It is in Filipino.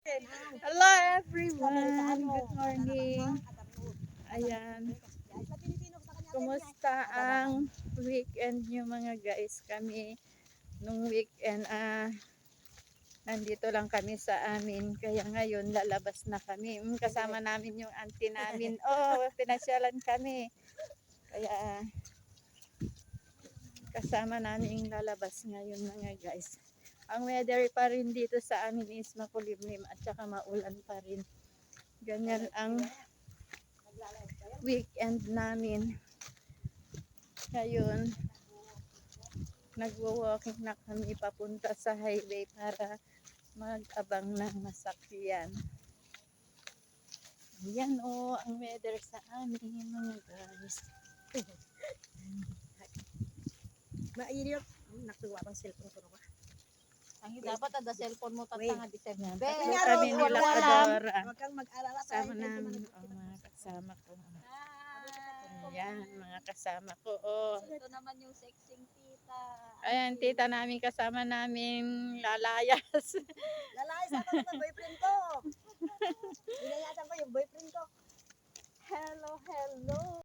Hello everyone, good morning. Ayan, kumusta ang weekend nyo mga guys? Kami nung weekend nandito lang kami sa amin. Kaya ngayon lalabas na kami. Kasama namin yung auntie namin. Oh, pinasyalan kami. Kaya kasama namin lalabas ngayon mga guys. Ang weather pa rin dito sa amin is makulimlim at saka maulan pa rin. Ganyan ang weekend namin. Ngayon, nagwo-walking na kami papunta sa highway para mag-abang ng masakyan. Yan o, ang weather sa amin mga guys. Mainit. Nakuha pang cellphone ko na. Ang dapat ada cellphone mo tatanga di Yan, seven. tatlo kami nila Adora. Huwag kang mag-alala sa Kasama namin, mga kasama ko. Yan, mga kasama ko. Oh. Ito naman yung sexing tita. Ayan, tita namin kasama namin lalayas. Lalaki sa ako ng boyfriend ko. Binayasan ko yung boyfriend ko. Hello, hello.